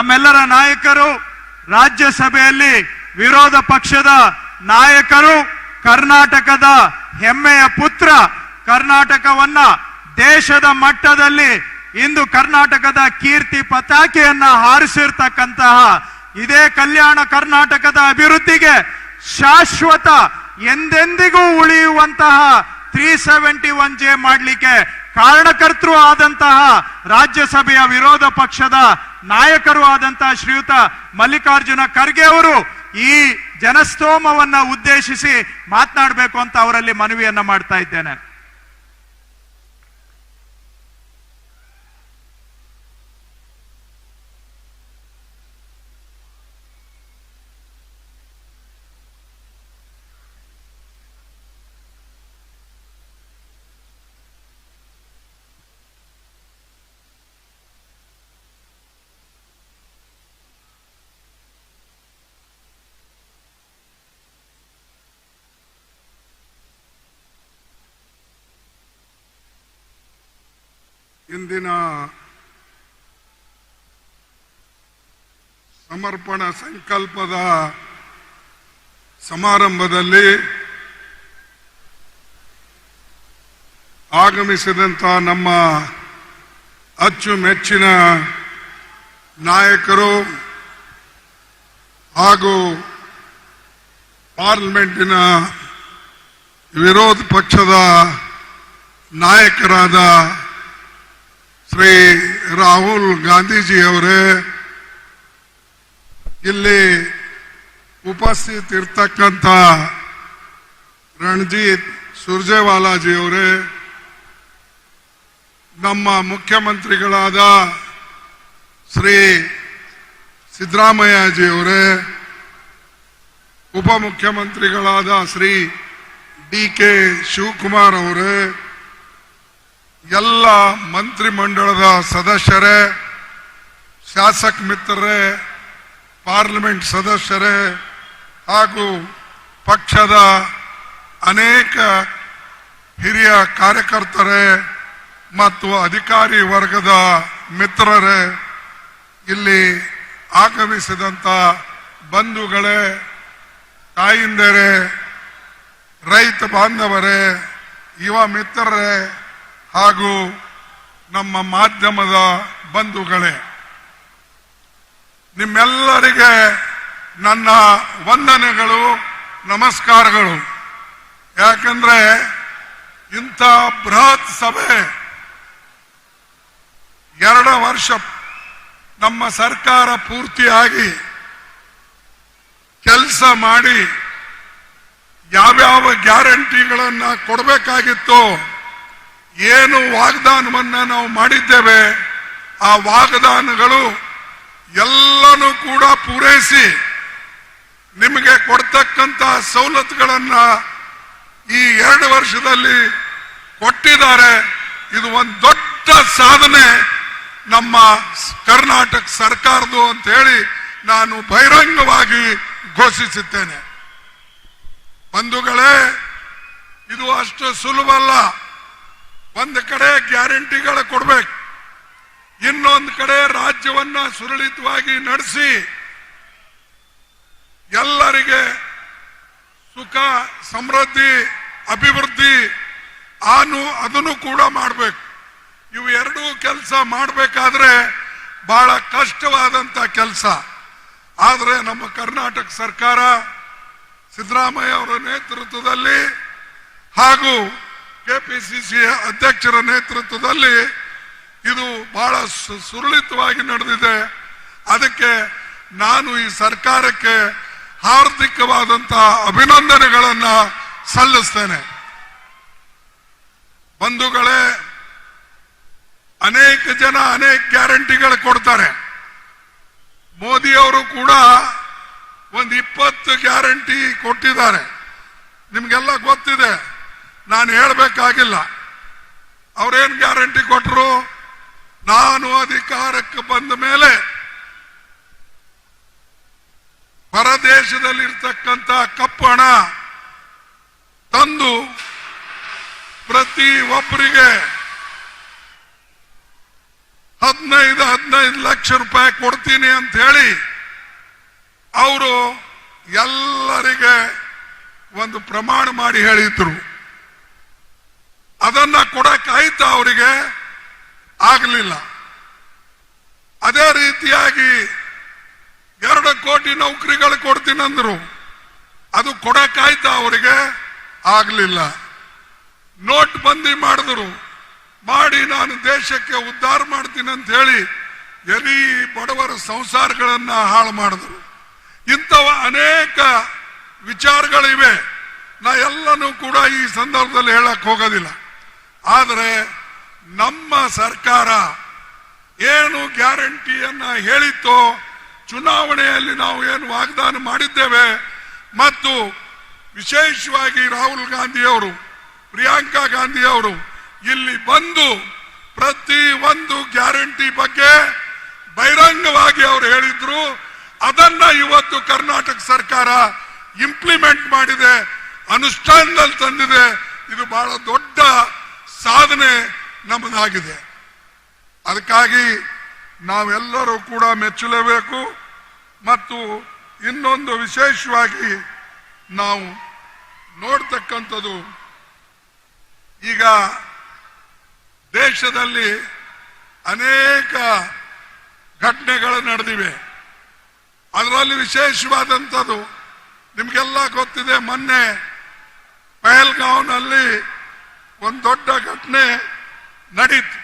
ನಮ್ಮೆಲ್ಲರ ನಾಯಕರು, ರಾಜ್ಯಸಭೆಯಲ್ಲಿ ವಿರೋಧ ಪಕ್ಷದ ನಾಯಕರು, ಕರ್ನಾಟಕದ ಹೆಮ್ಮೆಯ ಪುತ್ರ, ಕರ್ನಾಟಕವನ್ನ ದೇಶದ ಮಟ್ಟದಲ್ಲಿ ಇಂದು ಕರ್ನಾಟಕದ ಕೀರ್ತಿ ಪತಾಕೆಯನ್ನ ಹಾರಿಸಿರ್ತಕ್ಕಂತಹ ಇದೇ ಕಲ್ಯಾಣ ಕರ್ನಾಟಕದ ಅಭಿವೃದ್ಧಿಗೆ ಶಾಶ್ವತ ಎಂದೆಂದಿಗೂ ಉಳಿಯುವಂತಹ 371J ಮಾಡಲಿಕ್ಕೆ ಕಾರಣಕರ್ತರು ಆದಂತಹ ರಾಜ್ಯಸಭೆಯ ವಿರೋಧ ಪಕ್ಷದ ನಾಯಕರು ಆದಂತಹ ಶ್ರೀಯುತ ಮಲ್ಲಿಕಾರ್ಜುನ ಖರ್ಗೆ ಅವರು ಈ ಜನಸ್ತೋಮವನ್ನ ಉದ್ದೇಶಿಸಿ ಮಾತನಾಡಬೇಕು ಅಂತ ಅವರಲ್ಲಿ ಮನವಿಯನ್ನ ಮಾಡ್ತಾ ಇದ್ದೇನೆ. ಇಂದಿನ ಸಮರ್ಪಣಾ ಸಂಕಲ್ಪದ ಸಮಾರಂಭದಲ್ಲಿ ಆಗಮಿಸಿದಂಥ ನಮ್ಮ ಅಚ್ಚುಮೆಚ್ಚಿನ ನಾಯಕರು ಹಾಗೂ ಪಾರ್ಲಿಮೆಂಟಿನ ವಿರೋಧ ಪಕ್ಷದ ನಾಯಕರಾದ ಶ್ರೀ ರಾಹುಲ್ ಗಾಂಧೀಜಿಯವರೇ, ಇಲ್ಲಿ ಉಪಸ್ಥಿತಿರ್ತಕ್ಕಂಥ ರಣಜಿತ್ ಸುರ್ಜೇವಾಲಾಜಿಯವರೇ, ನಮ್ಮ ಮುಖ್ಯಮಂತ್ರಿಗಳಾದ ಶ್ರೀ ಸಿದ್ದರಾಮಯ್ಯಜಿಯವರೇ, ಉಪಮುಖ್ಯಮಂತ್ರಿಗಳಾದ ಶ್ರೀ DK ಶಿವಕುಮಾರ್ ಅವರೇ, ಎಲ್ಲ ಮಂತ್ರಿಮಂಡಲದ ಸದಸ್ಯರೇ, ಶಾಸಕ ಮಿತ್ರರೇ, ಪಾರ್ಲಿಮೆಂಟ್ ಸದಸ್ಯರೇ ಹಾಗೂ ಪಕ್ಷದ ಅನೇಕ ಹಿರಿಯ ಕಾರ್ಯಕರ್ತರೇ ಮತ್ತು ಅಧಿಕಾರಿ ವರ್ಗದ ಮಿತ್ರರೇ, ಇಲ್ಲಿ ಆಗಮಿಸಿದಂಥ ಬಂಧುಗಳೇ, ತಾಯಿಂದರೇ, ರೈತ ಬಾಂಧವರೇ, ಯುವ ಮಿತ್ರರೇ ಹಾಗೂ ನಮ್ಮ ಮಾಧ್ಯಮದ ಬಂಧುಗಳೇ, ನಿಮ್ಮೆಲ್ಲರಿಗೆ ನನ್ನ ವಂದನೆಗಳು, ನಮಸ್ಕಾರಗಳು. ಯಾಕಂದ್ರೆ ಇಂಥ ಬೃಹತ್ ಸಭೆ 2 ವರ್ಷ ನಮ್ಮ ಸರ್ಕಾರ ಪೂರ್ತಿಯಾಗಿ ಕೆಲಸ ಮಾಡಿ ಯಾವ್ಯಾವ ಗ್ಯಾರಂಟಿಗಳನ್ನ ಕೊಡಬೇಕಾಗಿತ್ತು, ಏನು ವಾಗ್ದಾನವನ್ನ ನಾವು ಮಾಡಿದ್ದೇವೆ, ಆ ವಾಗ್ದಾನಗಳು ಎಲ್ಲನೂ ಕೂಡ ಪೂರೈಸಿ ನಿಮಗೆ ಕೊಡ್ತಕ್ಕಂತ ಸವಲತ್ತುಗಳನ್ನ ಈ 2 ವರ್ಷದಲ್ಲಿ ಕೊಟ್ಟಿದ್ದಾರೆ. ಇದು ಒಂದು ದೊಡ್ಡ ಸಾಧನೆ ನಮ್ಮ ಕರ್ನಾಟಕ ಸರ್ಕಾರದ್ದು ಅಂತ ಹೇಳಿ ನಾನು ಬಹಿರಂಗವಾಗಿ ಘೋಷಿಸುತ್ತೇನೆ. ಬಂಧುಗಳೇ, ಇದು ಅಷ್ಟು ಸುಲಭವಲ್ಲ. ಒಂದು ಕಡೆ ಗ್ಯಾರಂಟಿಗಳ ಕೊಡ್ಬೇಕು, ಇನ್ನೊಂದು ಕಡೆ ರಾಜ್ಯವನ್ನ ಸುರಳಿತವಾಗಿ ನಡೆಸಿ ಎಲ್ಲರಿಗೆ ಸುಖ, ಸಮೃದ್ಧಿ, ಅಭಿವೃದ್ಧಿ ಅದನ್ನು ಕೂಡ ಮಾಡಬೇಕು. ಇವು ಎರಡೂ ಕೆಲಸ ಮಾಡಬೇಕಾದ್ರೆ ಬಹಳ ಕಷ್ಟವಾದಂತ ಕೆಲಸ. ಆದರೆ ನಮ್ಮ ಕರ್ನಾಟಕ ಸರ್ಕಾರ ಸಿದ್ದರಾಮಯ್ಯ ಅವರ ನೇತೃತ್ವದಲ್ಲಿ ಹಾಗೂ KPCC ಅಧ್ಯಕ್ಷರ ನೇತೃತ್ವದಲ್ಲಿ ಇದು ಬಹಳ ಸುರಳಿತವಾಗಿ ನಡೆದಿದೆ. ಅದಕ್ಕೆ ನಾನು ಈ ಸರ್ಕಾರಕ್ಕೆ ಹಾರ್ದಿಕವಾದಂತಹ ಅಭಿನಂದನೆಗಳನ್ನ ಸಲ್ಲಿಸ್ತೇನೆ. ಬಂಧುಗಳೇ, ಅನೇಕ ಜನ ಅನೇಕ ಗ್ಯಾರಂಟಿಗಳು ಕೊಡ್ತಾರೆ. ಮೋದಿ ಅವರು ಕೂಡ ಒಂದು 20 ಗ್ಯಾರಂಟಿ ಕೊಟ್ಟಿದ್ದಾರೆ. ನಿಮ್ಗೆಲ್ಲ ಗೊತ್ತಿದೆ, ನಾನು ಹೇಳಬೇಕಾಗಿಲ್ಲ. ಅವರೇನು ಗ್ಯಾರಂಟಿ ಕೊಟ್ಟರು? ನಾನು ಅಧಿಕಾರಕ್ಕೆ ಬಂದ ಮೇಲೆ ಹೊರದೇಶದಲ್ಲಿರ್ತಕ್ಕಂಥ ಕಪ್ಪು ಹಣ ತಂದು ಪ್ರತಿ ಒಬ್ಬರಿಗೆ 15 ಲಕ್ಷ ರೂಪಾಯಿ ಕೊಡ್ತೀನಿ ಅಂತ ಹೇಳಿ ಅವರು ಎಲ್ಲರಿಗೆ ಒಂದು ಪ್ರಮಾಣ ಮಾಡಿ ಹೇಳಿದ್ರು. ಅದನ್ನ ಕೊಡಕ್ಕಾಯ್ತಾ ಅವರಿಗೆ? ಆಗಲಿಲ್ಲ. ಅದೇ ರೀತಿಯಾಗಿ 2 ಕೋಟಿ ನೌಕರಿಗಳು ಕೊಡ್ತೀನಂದ್ರು. ಅದು ಕೊಡಕ್ಕಾಯ್ತಾ ಅವರಿಗೆ? ಆಗಲಿಲ್ಲ. ನೋಟ್ ಬಂದಿ ಮಾಡಿದ್ರು. ಮಾಡಿ ನಾನು ದೇಶಕ್ಕೆ ಉದ್ಧಾರ ಮಾಡ್ತೀನಿ ಅಂತ ಹೇಳಿ ಎಲ್ಲಿ ಬಡವರ ಸಂಸಾರಗಳನ್ನ ಹಾಳು ಮಾಡಿದ್ರು. ಇಂಥವ ಅನೇಕ ವಿಚಾರಗಳಿವೆ. ನಾ ಎಲ್ಲನೂ ಕೂಡ ಈ ಸಂದರ್ಭದಲ್ಲಿ ಹೇಳಕ್ ಹೋಗೋದಿಲ್ಲ. ಆದರೆ ನಮ್ಮ ಸರ್ಕಾರ ಏನು ಗ್ಯಾರಂಟಿಯನ್ನ ಹೇಳಿತ್ತೋ, ಚುನಾವಣೆಯಲ್ಲಿ ನಾವು ಏನು ವಾಗ್ದಾನ ಮಾಡಿದ್ದೇವೆ, ಮತ್ತು ವಿಶೇಷವಾಗಿ ರಾಹುಲ್ ಗಾಂಧಿ ಅವರು, ಪ್ರಿಯಾಂಕಾ ಗಾಂಧಿ ಅವರು ಇಲ್ಲಿ ಬಂದು ಪ್ರತಿ ಒಂದು ಗ್ಯಾರಂಟಿ ಬಗ್ಗೆ ಬಹಿರಂಗವಾಗಿ ಅವರು ಹೇಳಿದ್ರು. ಅದನ್ನ ಇವತ್ತು ಕರ್ನಾಟಕ ಸರ್ಕಾರ ಇಂಪ್ಲಿಮೆಂಟ್ ಮಾಡಿದೆ, ಅನುಷ್ಠಾನದಲ್ಲಿ ತಂದಿದೆ. ಇದು ಬಹಳ ದೊಡ್ಡ ಸಾಧನೆ ನಮ್ಮದಾಗಿದೆ. ಅದಕ್ಕಾಗಿ ನಾವೆಲ್ಲರೂ ಕೂಡ ಮೆಚ್ಚಲೇಬೇಕು. ಮತ್ತು ಇನ್ನೊಂದು ವಿಶೇಷವಾಗಿ ನಾವು ನೋಡ್ತಕ್ಕಂಥದ್ದು, ಈಗ ದೇಶದಲ್ಲಿ ಅನೇಕ ಘಟನೆಗಳು ನಡೆದಿವೆ. ಅದರಲ್ಲಿ ವಿಶೇಷವಾದಂಥದ್ದು ನಿಮಗೆಲ್ಲ ಗೊತ್ತಿದೆ. ಮೊನ್ನೆ ಪಹಲ್ಗಾಂವ್ನಲ್ಲಿ ಒಂದು ದೊಡ್ಡ ಘಟನೆ ನಡೀತು.